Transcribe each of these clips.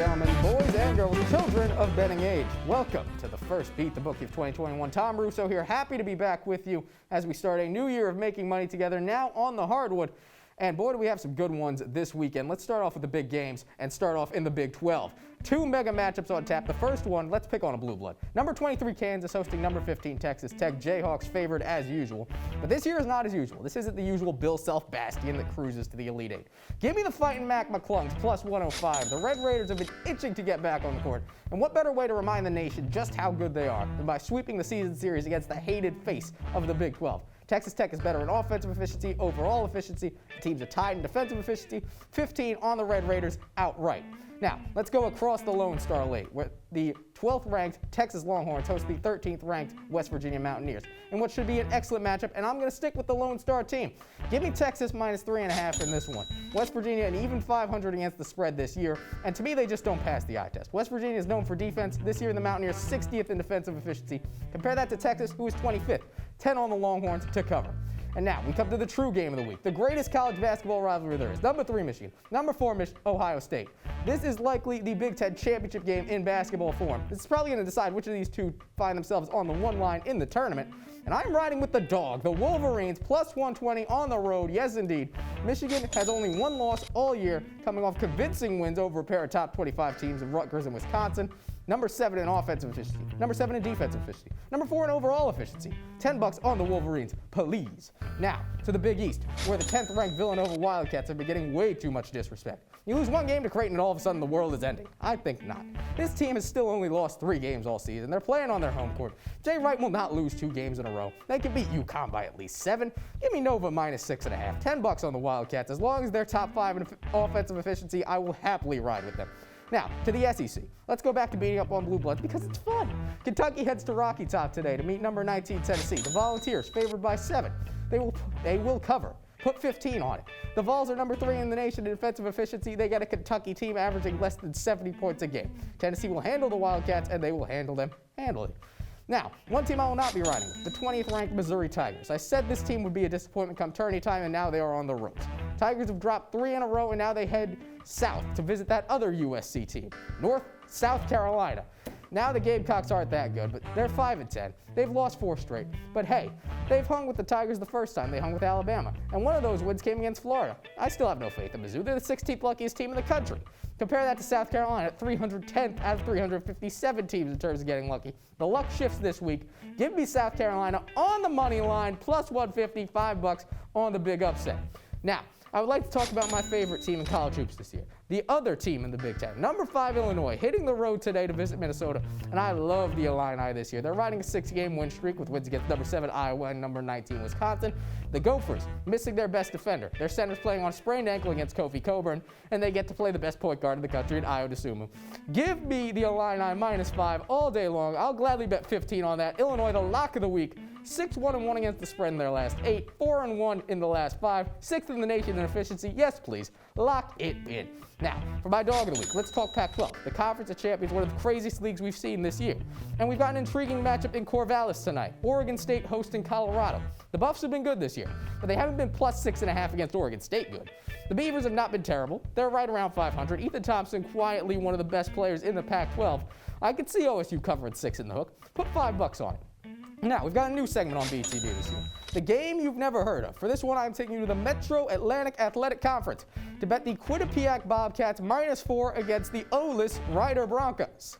gentlemen, boys and girls, children of betting age. Welcome to the first Beat the Bookie of 2021. Tom Russo here, happy to be back with you as we start a new year of making money together now on the hardwood. And boy, do we have some good ones this weekend. Let's start off with the big games and start off in the Big 12. Two mega matchups on tap. The first one, let's pick on a blue blood. Number 23 Kansas hosting number 15 Texas Tech. Jayhawks favored as usual. But this year is not as usual. This isn't the usual Bill Self bastion that cruises to the Elite Eight. Give me the fighting Mac McClungs plus 105. The Red Raiders have been itching to get back on the court. And what better way to remind the nation just how good they are than by sweeping the season series against the hated face of the Big 12. Texas Tech is better in offensive efficiency, overall efficiency. The teams are tied in defensive efficiency, 15 on the Red Raiders outright. Now, let's go across the Lone Star Lake, where the 12th ranked Texas Longhorns host the 13th ranked West Virginia Mountaineers, in what should be an excellent matchup, and I'm going to stick with the Lone Star team. Give me Texas minus 3.5 in this one. West Virginia an even 500 against the spread this year, and to me they just don't pass the eye test. West Virginia is known for defense. This year the Mountaineers 60th in defensive efficiency. Compare that to Texas, who is 25th, 10 on the Longhorns to cover. And now, we come to the true game of the week, the greatest college basketball rivalry there is. Number 3, Michigan. Number 4, Ohio State. This is likely the Big Ten championship game in basketball form. This is probably going to decide which of these two find themselves on the one line in the tournament. And I'm riding with the dog, the Wolverines, plus 120 on the road. Yes, indeed. Michigan has only one loss all year, coming off convincing wins over a pair of top 25 teams in Rutgers and Wisconsin. Number 7 in offensive efficiency. Number 7 in defensive efficiency. Number 4 in overall efficiency. $10 on the Wolverines, please. Now, to the Big East, where the 10th ranked Villanova Wildcats have been getting way too much disrespect. You lose one game to Creighton and all of a sudden the world is ending. I think not. This team has still only lost 3 games all season. They're playing on their home court. Jay Wright will not lose 2 games in a row. They can beat UConn by at least 7. Give me Nova minus 6.5. $10 on the Wildcats. As long as they're top 5 in offensive efficiency, I will happily ride with them. Now, to the SEC. Let's go back to beating up on Blue Bloods because it's fun. Kentucky heads to Rocky Top today to meet number 19 Tennessee. The Volunteers favored by 7. They will cover. Put 15 on it. The Vols are number 3 in the nation in defensive efficiency. They got a Kentucky team averaging less than 70 points a game. Tennessee will handle the Wildcats, and they will handle them handily. Now, one team I will not be riding with, the 20th ranked Missouri Tigers. I said this team would be a disappointment come tourney time, and now they are on the ropes. Tigers have dropped 3 in a row, and now they head south to visit that other USC team, South Carolina. Now the Gamecocks aren't that good, but they're 5-10. They've lost 4 straight. But hey, they've hung with the Tigers the first time they hung with Alabama, and one of those wins came against Florida. I still have no faith in Mizzou. They're the 16th luckiest team in the country. Compare that to South Carolina at 310th out of 357 teams in terms of getting lucky. The luck shifts this week. Give me South Carolina on the money line, plus 150, $5 on the big upset. Now, I would like to talk about my favorite team in college hoops this year, the other team in the Big Ten. Number 5, Illinois, hitting the road today to visit Minnesota, and I love the Illini this year. They're riding a 6-game win streak with wins against number 7 Iowa and number 19 Wisconsin. The Gophers missing their best defender. Their center's playing on a sprained ankle against Kofi Coburn, and they get to play the best point guard in the country in Ayo Dosunmu. Give me the Illini minus 5 all day long. I'll gladly bet 15 on that. Illinois, the lock of the week. 6-1-1 against the spread in their last 8, 4-1 in the last 5, 6th in the nation in efficiency. Yes, please. Lock it in. Now, for my dog of the week, let's talk Pac-12. The Conference of Champions, one of the craziest leagues we've seen this year. And we've got an intriguing matchup in Corvallis tonight. Oregon State hosting Colorado. The Buffs have been good this year, but they haven't been plus 6.5 against Oregon State good. The Beavers have not been terrible. They're right around 500. Ethan Thompson, quietly one of the best players in the Pac-12. I could see OSU covering 6 in the hook. Put $5 on it. Now, we've got a new segment on BTB this year. The game you've never heard of. For this one, I'm taking you to the Metro Atlantic Athletic Conference to bet the Quinnipiac Bobcats minus 4 against the O-list Rider Broncos.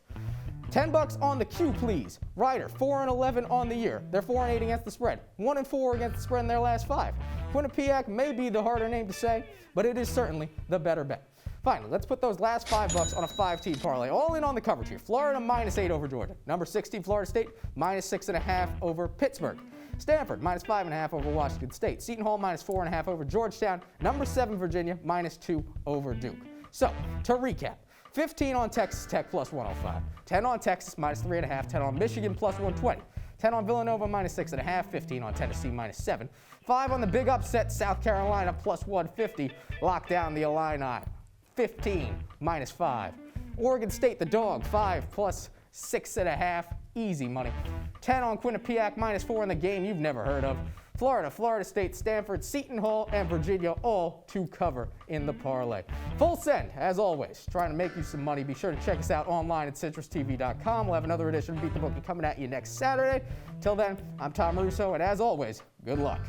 $10 on the Q, please. Rider, 4-11 on the year. They're 4-8 against the spread. 1-4 against the spread in their last 5. Quinnipiac may be the harder name to say, but it is certainly the better bet. Finally, let's put those last $5 on a 5-team parlay, all in on the coverage here. Florida minus 8 over Georgia. Number 16 Florida State minus 6.5 over Pittsburgh. Stanford minus 5.5 over Washington State. Seton Hall minus 4.5 over Georgetown. Number 7 Virginia minus 2 over Duke. So, to recap, 15 on Texas Tech plus 105. 10 on Texas minus 3.5. 10 on Michigan plus 120. 10 on Villanova minus 6.5. 15 on Tennessee minus 7. 5 on the big upset South Carolina plus 150. Lock down the Illini. 15 minus 5. Oregon State, the dog, 5 plus 6.5. Easy money. 10 on Quinnipiac minus 4 in the game you've never heard of. Florida, Florida State, Stanford, Seton Hall, and Virginia all to cover in the parlay. Full send, as always, trying to make you some money. Be sure to check us out online at CitrusTV.com. We'll have another edition of Beat the Bookie coming at you next Saturday. Till then, I'm Tom Russo, and as always, good luck.